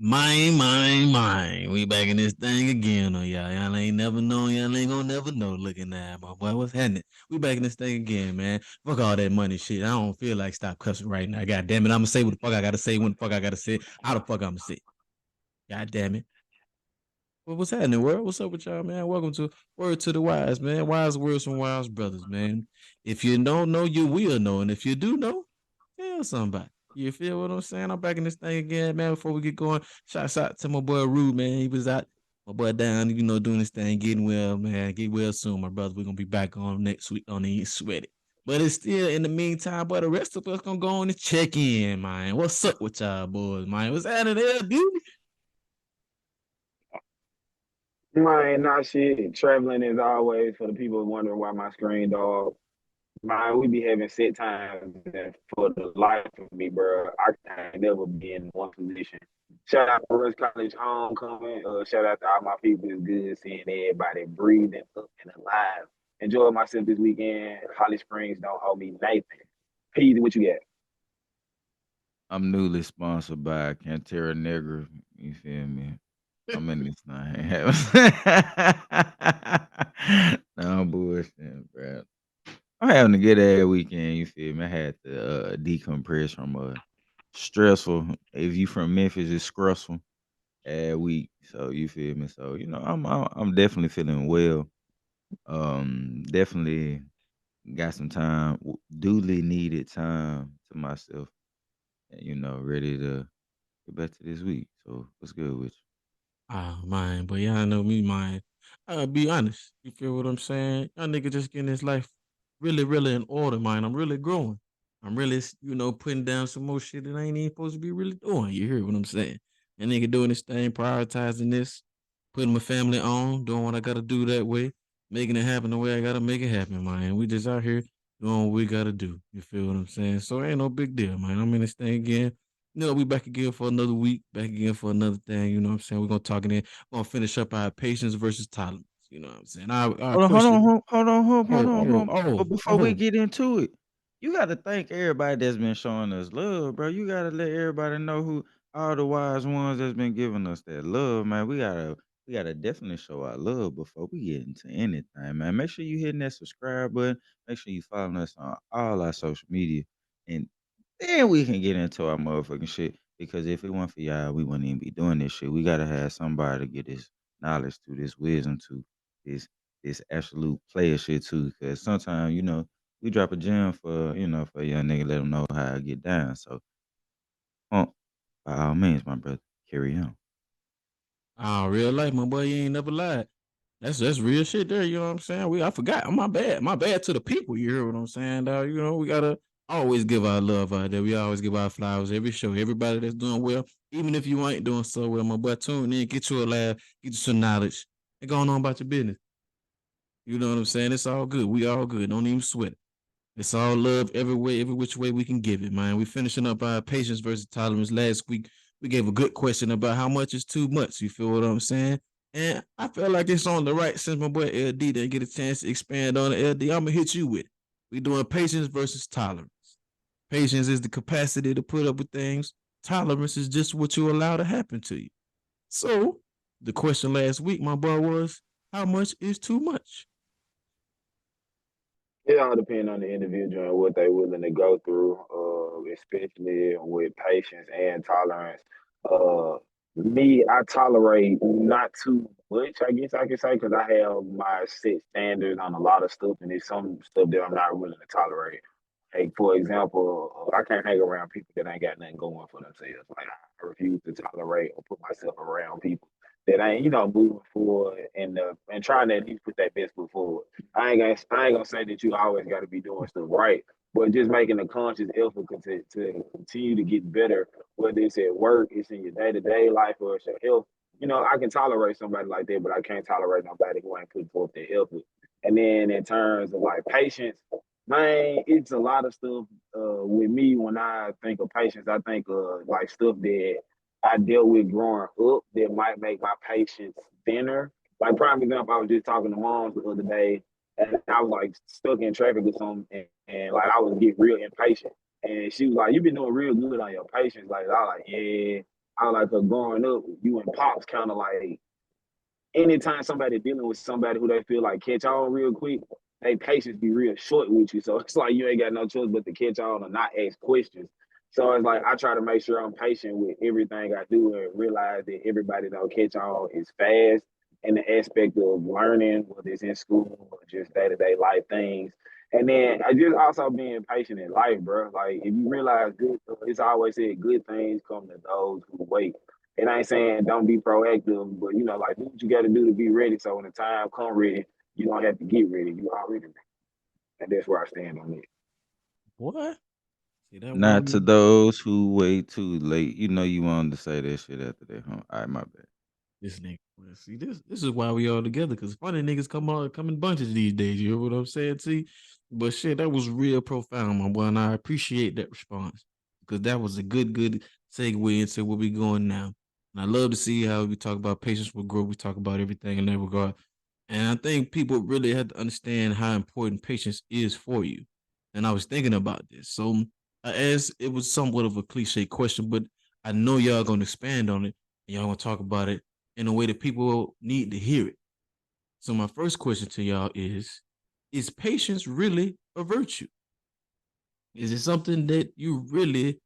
Mine. We back in this thing again on y'all. Y'all ain't never known. Y'all ain't gonna never know. Looking at my boy. What's happening? We back in this thing again, man. Fuck all that money shit. I don't feel like stop cussing right now. God damn it. I'm gonna say what the fuck I gotta say when the fuck I gotta say it. How the fuck I'm gonna say it. God damn it. What's happening, world? What's up with y'all, man? Welcome to Word to the Wise, man. Wise words from wise brothers, man. If you don't know, you will know. And if you do know, tell somebody. You feel what I'm saying? I'm back in this thing again, man. Before we get going, shouts out to my boy Rude, man. He was out, my boy down, doing this thing, getting well, man. Get well soon, my brother. We're gonna be back on next week on the Ain't Sweaty. But it's still in the meantime, but the rest of us gonna go on and check in, man. What's up with y'all boys, man? What's happening there, dude? Man, not shit. Traveling as always for the people wondering why my screen dog. Man, we be having set times and for the life of me, bro. I can't never be in one position. Shout out to Rush College homecoming. Shout out to all my people. It's good seeing everybody breathing up and alive. Enjoy myself this weekend. Holly Springs don't owe me nothing. Peasy, what you got? I'm newly sponsored by Cantera Negra. You feel me? I'm in this thing. No, I'm bullshitting, bro. I'm having a good ass weekend. You feel me? I had to decompress from a stressful. If you from Memphis, it's stressful week. So you feel me? So I'm definitely feeling well. Definitely got some time, duly needed time to myself, and ready to get back to this week. So what's good with you? Ah, man, but y'all know me, man. I'll be honest. You feel what I'm saying? Y'all nigga just getting his life really in order, man. I'm really growing. I'm really, putting down some more shit that I ain't even supposed to be really doing. You hear what I'm saying? And nigga doing this thing, prioritizing this, putting my family on, doing what I gotta do that way, making it happen the way I gotta make it happen, man. We just out here doing what we gotta do. You feel what I'm saying? So it ain't no big deal, man. I'm in this thing again. We back again for another week, back again for another thing. You know what I'm saying? We're gonna talk it in. We're gonna finish up our patience versus tolerance. You know what I'm saying? Our Hold on, hold on, question. hold on. But before we Oh. get into it, you got to thank everybody that's been showing us love, bro. You got to let everybody know who all the wise ones that's been giving us that love, man. We gotta definitely show our love before we get into anything, man. Make sure you hitting that subscribe button. Make sure you following us on all our social media, and then we can get into our motherfucking shit. Because if it weren't for y'all, we wouldn't even be doing this shit. We gotta have somebody to get this knowledge to, this wisdom to, this this absolute player shit too. Because sometimes we drop a gem for a young nigga, let them know how to get down. So, by all means, my brother, carry on. Real life, my boy, you ain't never lied. That's real shit there, you know what I'm saying? I forgot. My bad. My bad to the people, you hear what I'm saying, dog? We gotta always give our love out there. We always give our flowers every show. Everybody that's doing well, even if you ain't doing so well, my boy, tune in, get you a laugh, get you some knowledge, and going on about your business. You know what I'm saying? It's all good. We all good. Don't even sweat it. It's all love every way, every which way we can give it, man. We finishing up our patience versus tolerance. Last week, we gave a good question about how much is too much. You feel what I'm saying? And I feel like it's on the right since my boy LD didn't get a chance to expand on it. LD, I'm gonna hit you with it. We doing patience versus tolerance. Patience is the capacity to put up with things. Tolerance is just what you allow to happen to you. So the question last week, my boy, was how much is too much? It all depends on the individual and what they're willing to go through, especially with patience and tolerance. Uh, Me, I tolerate not too much, I guess I can say, because I have my set standards on a lot of stuff, and there's some stuff that I'm not willing to tolerate. Like, for example, I can't hang around people that ain't got nothing going for themselves. Like, I refuse to tolerate or put myself around people that ain't, moving forward and trying to at least put that best foot forward. I ain't gonna say that you always got to be doing stuff right, but just making a conscious effort to continue to get better, whether it's at work, it's in your day to day life, or it's your health. I can tolerate somebody like that, but I can't tolerate nobody who ain't putting forth their effort. And then in terms of like patience, man, it's a lot of stuff with me when I think of patience. I think of like stuff that I dealt with growing up that might make my patience thinner. Like prime example, I was just talking to moms the other day, and I was like stuck in traffic or something, and like I was getting real impatient. And she was like, "You've been doing real good on your patience." Like I was like, "Yeah." I like growing up, you and pops kind of like anytime somebody dealing with somebody who they feel like catch on real quick, they patience be real short with you. So it's like you ain't got no choice but to catch on and not ask questions. So it's like I try to make sure I'm patient with everything I do and realize that everybody don't catch on is fast in the aspect of learning, whether it's in school or just day-to-day life things. And then I just also being patient in life, bro. Like if you realize good, it's always said good things come to those who wait. And I ain't saying don't be proactive, but like do what you got to do to be ready. So when the time come ready, you don't have to get ready. You already ready. And that's where I stand on it. What? See that one Not to again? those who wait too late. You know you wanted to say that shit after that, huh? All right, my bad. This nigga. Well, see, this is why we all together, because funny niggas come in bunches these days. You know what I'm saying? See, but shit, that was real profound, my boy, and I appreciate that response because that was a good segue into where we going now. And I love to see how we talk about patience with growth. We talk about everything in that regard, and I think people really have to understand how important patience is for you. And I was thinking about this, so I asked. It was somewhat of a cliche question, but I know y'all gonna expand on it and y'all gonna talk about it in a way that people need to hear it. So my first question to y'all is patience really a virtue? Is it something that you really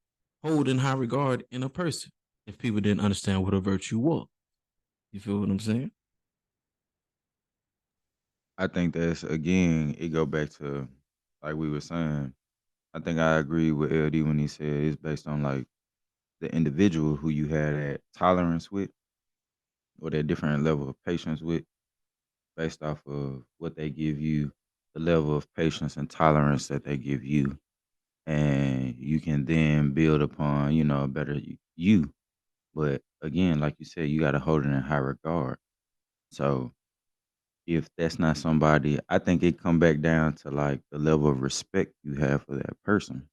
hold in high regard in a person if people didn't understand what a virtue was? You feel what I'm saying? I think that's again, it go back to like we were saying. I think I agree with LD when he said it's based on like the individual who you had that tolerance with or that different level of patience with, based off of what they give you, the level of patience and tolerance that they give you. And you can then build upon, a better you. But again, like you said, you got to hold it in high regard. So if that's not somebody, I think it come back down to like the level of respect you have for that person,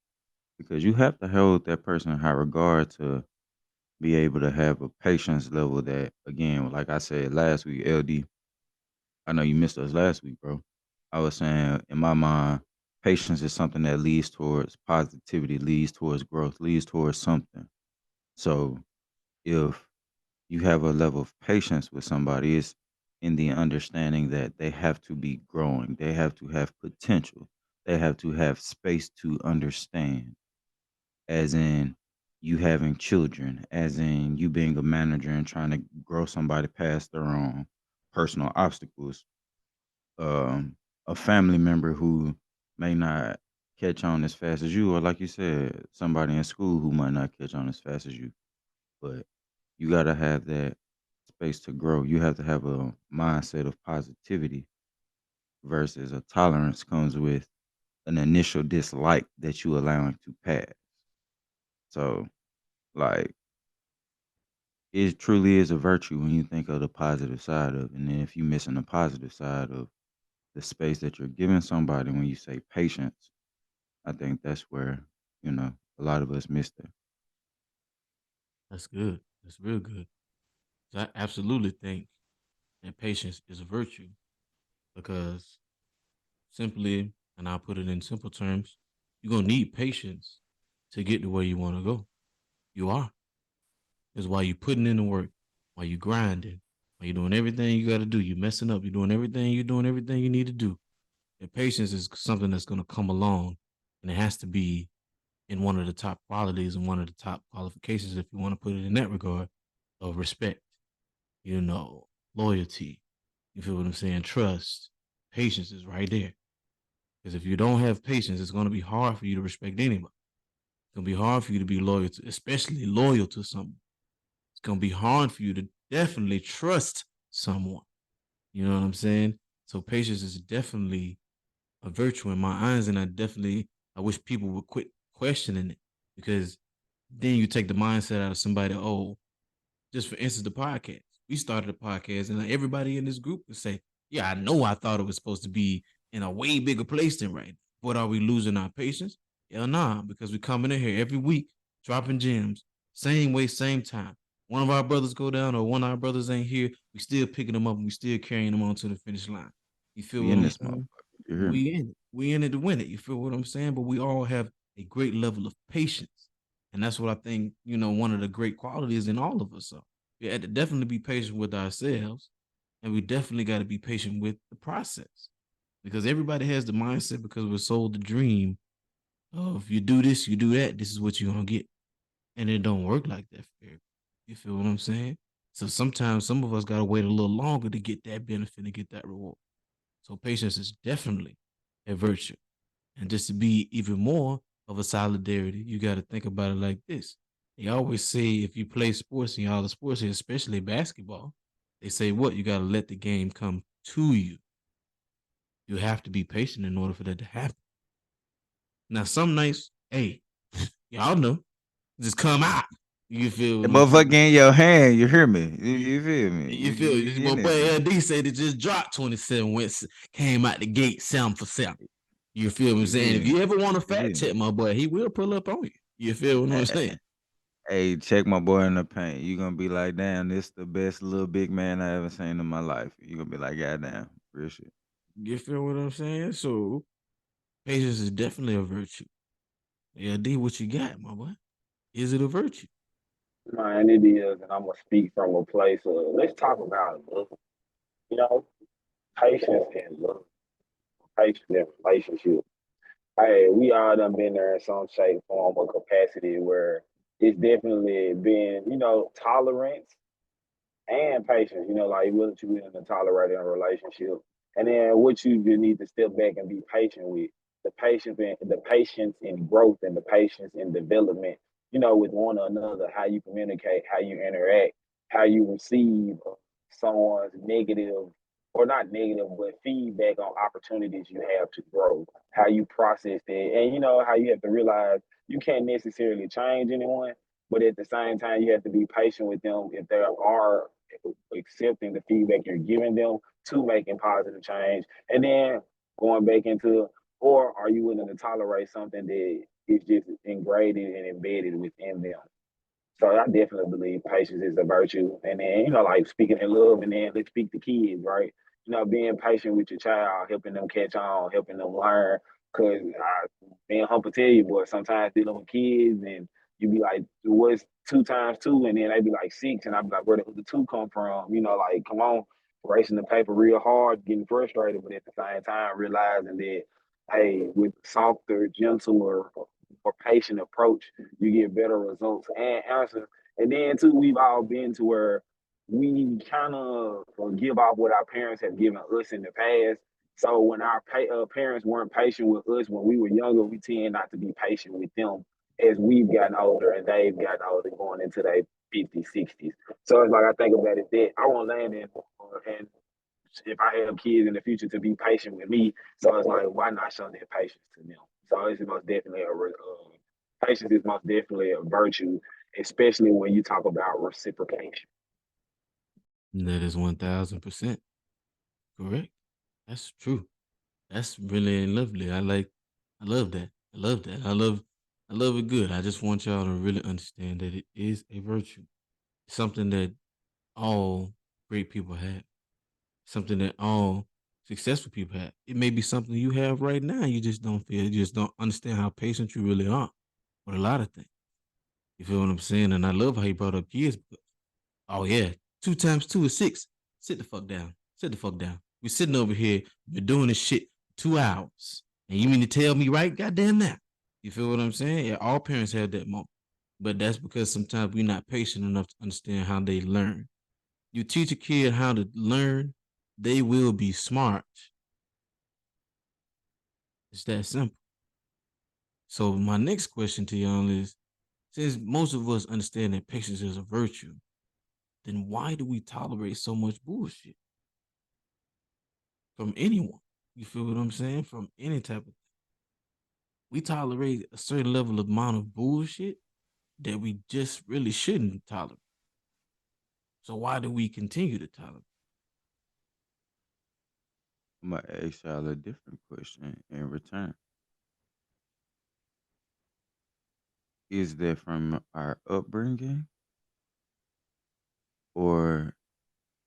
because you have to hold that person in high regard to be able to have a patience level that, again, like I said last week, LD, I know you missed us last week, bro. I was saying in my mind, patience is something that leads towards positivity, leads towards growth, leads towards something. So if you have a level of patience with somebody, it's in the understanding that they have to be growing, they have to have potential, they have to have space to understand, as in you having children, as in you being a manager and trying to grow somebody past their own personal obstacles, um, a family member who may not catch on as fast as you, or like you said, somebody in school who might not catch on as fast as you. But you got to have that space to grow. You have to have a mindset of positivity versus a tolerance comes with an initial dislike that you allowing to pass. So, like, it truly is a virtue when you think of the positive side of it. And then if you're missing the positive side of the space that you're giving somebody when you say patience, I think that's where, a lot of us miss that. That's good. That's real good. I absolutely think that patience is a virtue because simply, and I'll put it in simple terms, you're gonna need patience to get to where you want to go. You are. Is why you putting in the work, while you grinding, while you doing everything you got to do. You messing up. You're doing everything you need to do. And patience is something that's going to come along, and it has to be in one of the top qualities and one of the top qualifications, if you want to put it in that regard, of respect. You know, loyalty. You feel what I'm saying? Trust. Patience is right there. Because if you don't have patience, it's going to be hard for you to respect anybody. It's going to be hard for you to be loyal to, especially loyal to someone. It's gonna be hard for you to definitely trust someone. You know what I'm saying? So patience is definitely a virtue in my eyes, and I wish people would quit questioning it because then you take the mindset out of somebody. Oh, just for instance, the podcast. We started a podcast, and everybody in this group would say, "Yeah, I know. I thought it was supposed to be in a way bigger place than right now. But are we losing our patience? Hell nah, because we coming in here every week, dropping gems, same way, same time. One of our brothers go down, or one of our brothers ain't here. We still picking them up, and we still carrying them on to the finish line. You feel We what in I'm this saying? motherfucker. You hear me? We in it. We in it to win it. You feel what I'm saying? But we all have a great level of patience. And that's what I think, one of the great qualities in all of us. So we had to definitely be patient with ourselves, and we definitely got to be patient with the process, because everybody has the mindset, because we're sold the dream of, you do this, you do that, this is what you're gonna get. And it don't work like that for everybody. You feel what I'm saying? So sometimes some of us gotta wait a little longer to get that benefit and get that reward. So patience is definitely a virtue. And just to be even more of a solidarity, you got to think about it like this. They always say, if you play sports and all the sports, especially basketball, they say what? You got to let the game come to you. You have to be patient in order for that to happen. Now, some nights, hey, y'all know, just come out. You feel The what I'm saying? motherfucker in your hand, you hear me? You, You, you feel me? you feel You my in boy that bitch. LD said it just dropped 27 wins, came out the gate 7 for 7. You feel what I'm You saying? feel If me? you ever want to You fact feel me? check my boy, he will pull up on you. You feel what I'm saying? Hey, check my boy in the paint. You gonna be like, damn, this the best little big man I ever seen in my life. You gonna be like, goddamn, real shit. You feel what I'm saying? So patience is definitely a virtue. Yeah, D, what you got, my boy? Is it a virtue? Man, it is, and I'm gonna speak from a place of let's talk about love. You know, patience and love, patience and relationship. Hey, we all done been there in some shape, form, or capacity where it's definitely been, tolerance and patience, like what you willing to tolerate in a relationship. And then what you just need to step back and be patient with. The patience in growth and the patience in development, with one another, how you communicate, how you interact, how you receive someone's negative or not negative, but feedback on opportunities you have to grow, how you process it. And how you have to realize you can't necessarily change anyone, but at the same time, you have to be patient with them if there are accepting the feedback you're giving them to making positive change. And then going back into, or are you willing to tolerate something that is just ingrained and embedded within them? So I definitely believe patience is a virtue. And then, like speaking in love, and then let's speak to kids, right? Being patient with your child, helping them catch on, helping them learn. Cause being humble tell you, boy, sometimes dealing with kids and you be like, what's 2 times 2? And then they be like 6. And I be like, where the 2 come from? Like, come on, racing the paper real hard, getting frustrated, but at the same time, realizing that, hey, with softer, gentler, more patient approach, you get better results and answers. And then too, we've all been to where we kind of give off what our parents have given us in the past. So when our parents weren't patient with us when we were younger, we tend not to be patient with them as we've gotten older and they've gotten older, going into their 50s, 60s. So it's like I think about it that I want to land in, and if I have kids in the future, to be patient with me. So it's like, why not show that patience to them? So it's most definitely patience is most definitely a virtue, especially when you talk about reciprocation. That is 1000% correct. That's true. That's really lovely. I love that. I love that. I love it good. I just want y'all to really understand that it is a virtue. Something that all great people have. Something that all successful people have. It may be something you have right now. You just don't feel. You just don't understand how patient you really are with a lot of things. You feel what I'm saying? And I love how he brought up kids. Oh yeah, 2 times 2 is 6. Sit the fuck down. Sit the fuck down. We sitting over here. Been doing this shit 2 hours, and you mean to tell me right? Goddamn now. You feel what I'm saying? Yeah, all parents have that moment, but that's because sometimes we're not patient enough to understand how they learn. You teach a kid how to learn, they will be smart. It's that simple. So my next question to y'all is: since most of us understand that patience is a virtue, then why do we tolerate so much bullshit from anyone? You feel what I'm saying? From any type of, we tolerate a certain level of amount of bullshit that we just really shouldn't tolerate. So why do we continue to tolerate? I'm gonna ask y'all a different question in return. Is that from our upbringing, or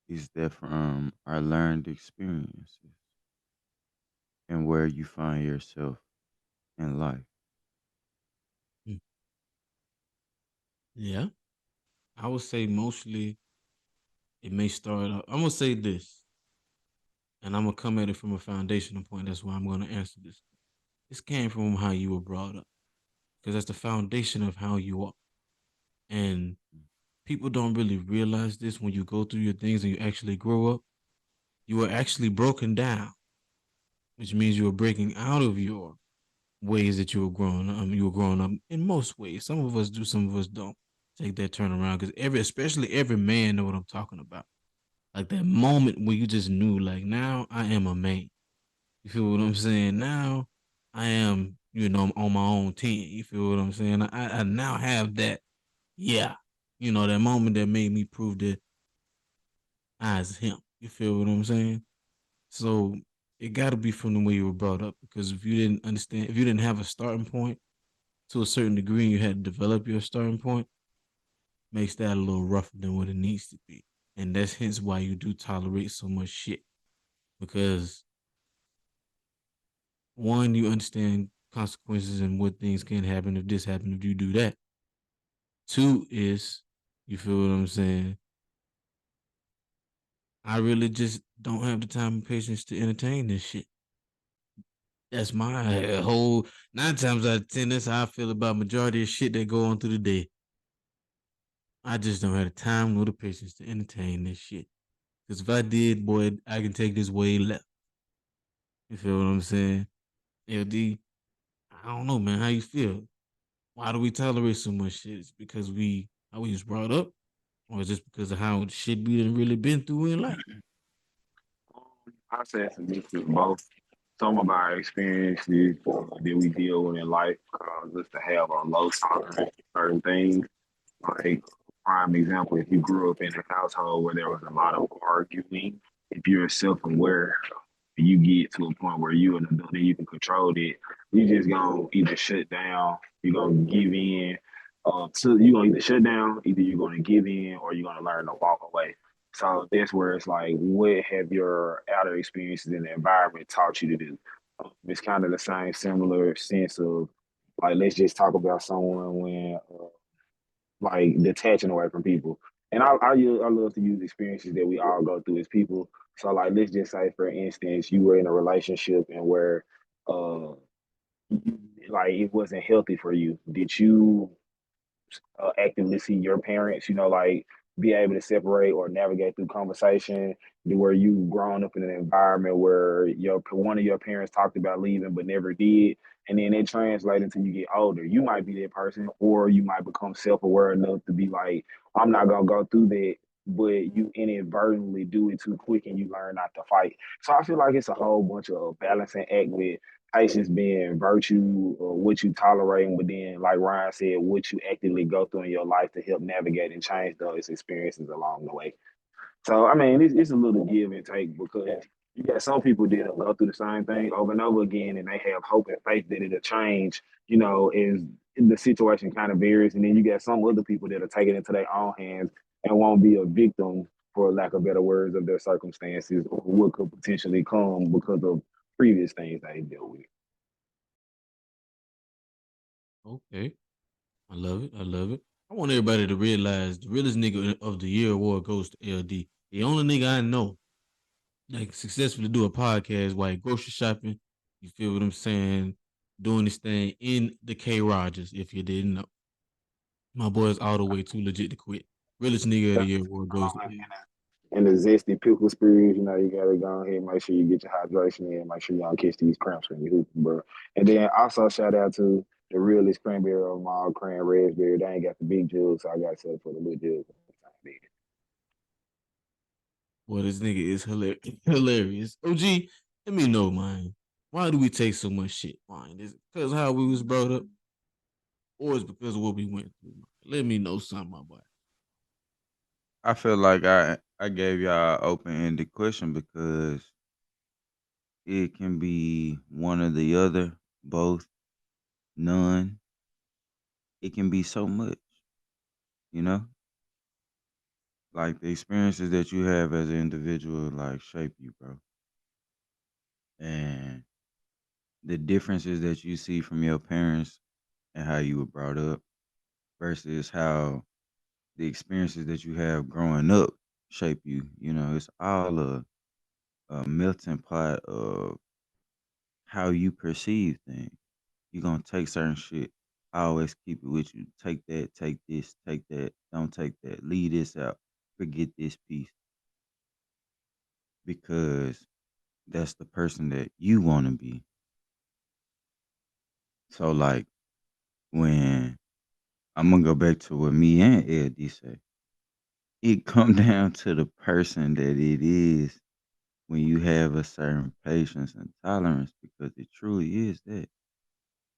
is that from our learned experiences and where you find yourself in life? Hmm. Yeah, I would say mostly it may start out. I'm gonna say this, and I'm gonna come at it from a foundational point. That's why I'm gonna answer this. This came from how you were brought up, because that's the foundation of how you are. And people don't really realize this when you go through your things and you actually grow up. You are actually broken down, which means you are breaking out of your ways that you were growing up. You were growing up in most ways. Some of us do, some of us don't. Take that turnaround because especially every man, know what I'm talking about. Like that moment where you just knew, like, now I am a man. You feel what I'm saying? Now I am, on my own team. You feel what I'm saying? I now have that, yeah, that moment that made me prove that I is him. You feel what I'm saying? So it got to be from the way you were brought up because if you didn't understand, if you didn't have a starting point to a certain degree and you had to develop your starting point, makes that a little rougher than what it needs to be. And that's hence why you do tolerate so much shit because one, you understand consequences and what things can happen if this happen if you do that. Two is, you feel what I'm saying? I really just don't have the time and patience to entertain this shit. That's my whole 9 times out of 10. That's how I feel about majority of shit that go on through the day. I just don't have the time nor the patience to entertain this shit. Because if I did, boy, I can take this way left. You feel what I'm saying? LD, I don't know, man. How you feel? Why do we tolerate so much shit? It's because how we was brought up, or is just because of how shit we done really been through in life? I say it's a mix of both. Some of our experiences that we deal with in life cause us to have a low tolerance for certain things. Like, prime example, if you grew up in a household where there was a lot of arguing, if you're self aware, you get to a point where you an adult and you can control it, you just gonna either shut down, you're gonna give in. You gonna either shut down, either you're gonna give in, or you're gonna learn to walk away. So that's where it's like, what have your outer experiences in the environment taught you to do? It's kind of the same, similar sense of like, let's just talk about someone when like detaching away from people. And I love to use experiences that we all go through as people. So like, let's just say for instance, you were in a relationship and where uh like it wasn't healthy for you. Did you actively see your parents, like be able to separate or navigate through conversation where you grown up in an environment where your one of your parents talked about leaving but never did, and then it translates until you get older. You might be that person, or you might become self-aware enough to be like, I'm not gonna go through that, but you inadvertently do it too quick and you learn not to fight. So I feel like it's a whole bunch of balancing act with patience being virtue or what you tolerate, but then, like Ryan said, what you actively go through in your life to help navigate and change those experiences along the way. So, I mean, it's a little give and take because you got some people that go through the same thing over and over again and they have hope and faith that it'll change, as the situation kind of varies. And then you got some other people that'll take it into their own hands and won't be a victim, for lack of better words, of their circumstances or what could potentially come because of previous things they dealt with. Okay, I love it. I love it. I want everybody to realize the realest nigga of the year award goes to LD. The only nigga I know that can successfully do a podcast while he grocery shopping. You feel what I'm saying? Doing this thing in the K Rogers. If you didn't know, my boy is all the way too legit to quit. Realest nigga of the year award goes to LD. And the zesty pickle spears, you gotta go ahead and make sure you get your hydration in, make sure you don't catch these cramps when you hooping, bro. And then also shout out to the realest cranberry of them all, cran raspberry. They ain't got the big jugs, so I got to for the little jugs. Boy, this nigga is hilarious. Hilarious. OG, let me know, man. Why do we take so much shit, man? Is it because how we was brought up, or is it because of what we went through? Man? Let me know something, my boy. I feel like I gave y'all an open ended question because it can be one or the other, both, none. It can be so much, you know? Like the experiences that you have as an individual like shape you, bro. And the differences that you see from your parents and how you were brought up versus how the experiences that you have growing up shape you. You know, it's all a melting pot of how you perceive things. You're gonna take certain shit. I always keep it with you. Take that, take this, take that, don't take that. Leave this out. Forget this piece. Because that's the person that you wanna be. So like when I'm gonna go back to what me and LD say, it come down to the person that it is when you have a certain patience and tolerance because it truly is that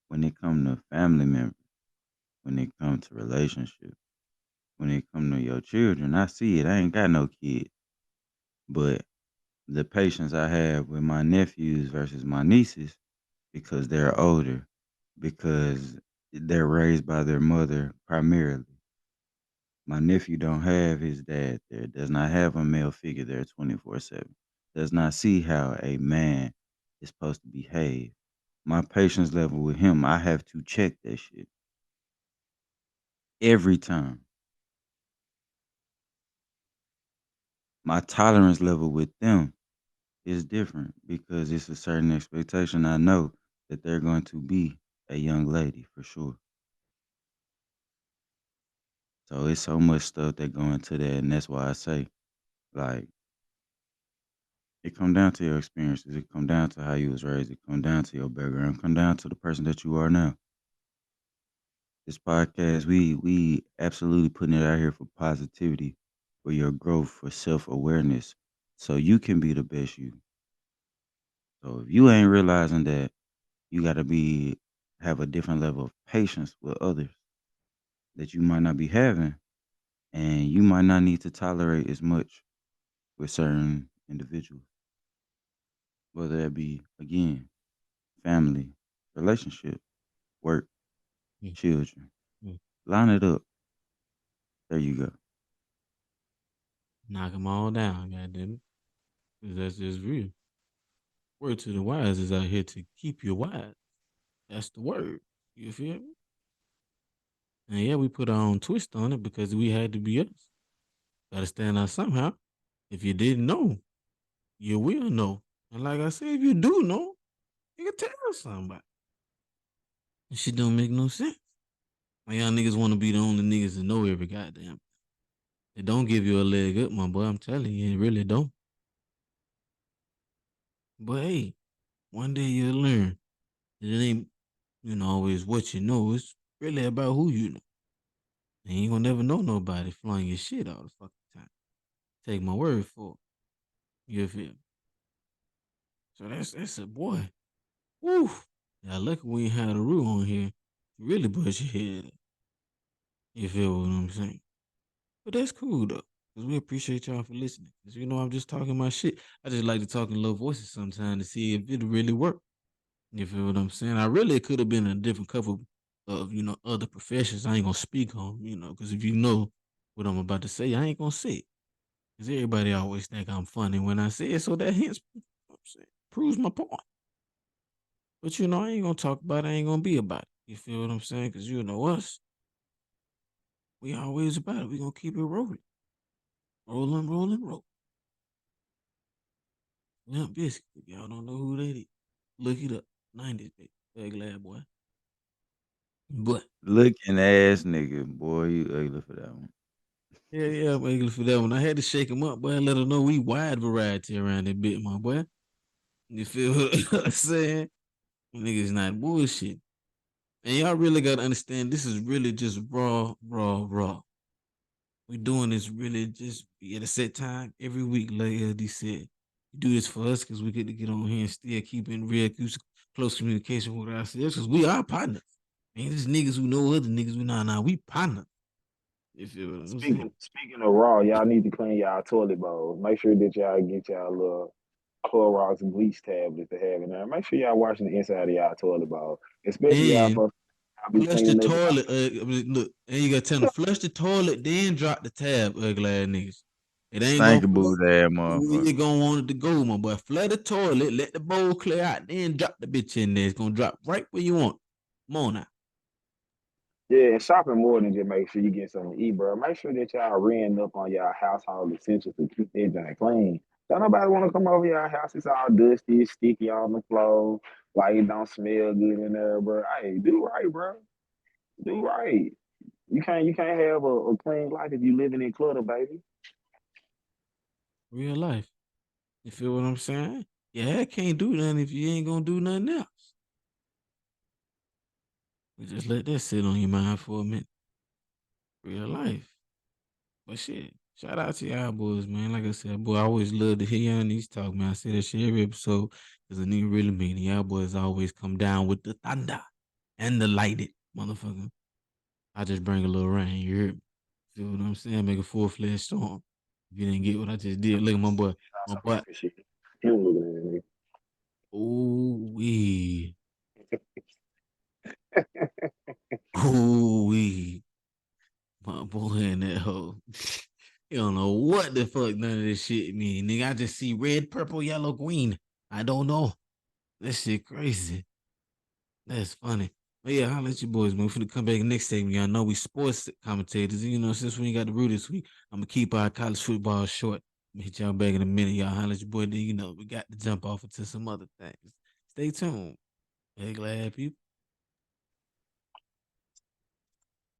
when it come to family members, when it come to relationships, when it come to your children, I see it. I ain't got no kid, but the patience I have with my nephews versus my nieces because they're older, because they're raised by their mother primarily. My nephew don't have his dad there, does not have a male figure there 24/7, does not see how a man is supposed to behave. My patience level with him, I have to check that shit every time. My tolerance level with them is different because it's a certain expectation. I know that they're going to be a young lady for sure. So it's so much stuff that go into that, and that's why I say, like, it come down to your experiences. It come down to how you was raised. It come down to your background. It come down to the person that you are now. This podcast, we absolutely putting it out here for positivity, for your growth, for self awareness, so you can be the best you. So if you ain't realizing that you got to be have a different level of patience with others that you might not be having, and you might not need to tolerate as much with certain individuals, whether that be again family, relationship, work, Mm, children. mm. Line it up. There you go. Knock them all down, goddamn it. 'Cause that's just real. Word to the wise is out here to keep you wise. That's the word. You feel me? And yeah, we put our own twist on it because we had to be us. Gotta stand out somehow. If you didn't know, you will know. And like I said, if you do know, you can tell somebody. This shit don't make no sense. Why y'all niggas want to be the only niggas that know every goddamn. It don't give you a leg up, my boy. I'm telling you, it really don't. But hey, one day you'll learn. It ain't, always what you know. It's really about who you know. And you ain't gonna never know nobody flying your shit all the fucking time. Take my word for it. You feel me? So that's a boy. Woo! Yeah, lucky we ain't had a rule on here. Really bust your head up. You feel what I'm saying? But that's cool though. Cause we appreciate y'all for listening. Cause I'm just talking my shit. I just like to talk in low voices sometimes to see if it really work. You feel what I'm saying? I really could have been a different couple of, other professions I ain't gonna speak on, because if you know what I'm about to say, I ain't gonna say it. Cause everybody always think I'm funny when I say it, so that hence I'm saying, proves my point. But I ain't gonna talk about it, I ain't gonna be about it. You feel what I'm saying? Cause you know us, we always about it. We gonna keep it rolling. Rolling, rolling, rolling. Limp Biscuit. If y'all don't know who that is, look it up. 90s baby. Ugly boy. But Looking ass nigga, boy, you ugly for that one. yeah, I'm ugly for that one. I had to shake him up, boy, and let her know we wide variety around that bit, my boy. You feel what I'm saying? Niggas not bullshit. And y'all really gotta understand this is really just raw, raw, raw. We doing this really just at a set time every week, like LD said. We do this for us because we get to get on here and still keep in real close communication with ourselves because we are partners. Ain't just niggas who know other niggas. We nah, we partners. You feel what I'm saying? Speaking of raw, y'all need to clean y'all toilet bowls. Make sure that y'all get y'all little Clorox bleach tablets to have in there. Make sure y'all washing the inside of y'all toilet bowl, especially y'all And supposed to be flush the cleaning up. toilet. Look, and you gotta tell them flush the toilet, then drop the tab, ugly ass niggas. It ain't gonna Stanky flow booty ass where motherfucker. you gonna want it to go, my boy. Flood the toilet, let the bowl clear out, then drop the bitch in there. It's gonna drop right where you want. Come on now. Yeah, and shopping more than just make sure you get something to eat, bro. Make sure that y'all renting up on y'all household essentials to keep that joint clean. Don't nobody want to come over y'all house. It's all dusty, sticky on the floor, like it don't smell good in there, bro. Hey, do right, bro. Do right. You can't have a clean life if you living in clutter, baby. Real life. You feel what I'm saying? Yeah, I can't do nothing if you ain't gonna do nothing else. You just let that sit on your mind for a minute. Real life. But shit, shout out to y'all boys, man. Like I said, boy, I always love to hear y'all niggas talk, man. I say that shit every episode because a nigga really mean it. Y'all boys always come down with the thunder and the lighted, motherfucker. I just bring a little rain, you hear me? Feel what I'm saying? Make a full-fledged storm. If you didn't get what I just did, look at my boy. My Some boy. extra shit. You don't looking Ooh wee. Ooh wee. My boy in that hole. You don't know what the fuck none of this shit mean, nigga. I just see red, purple, yellow, green. I don't know. That shit crazy. That's funny. But yeah, I'll let you boys, man. We're finna come back next segment. Y'all know we sports commentators. You know, since we ain't got the root this week, I'm gonna keep our college football short. I'm gonna hit y'all back in a minute. Y'all holler at your boy. Then you know we got to jump off into some other things. Stay tuned. Hey, glad people.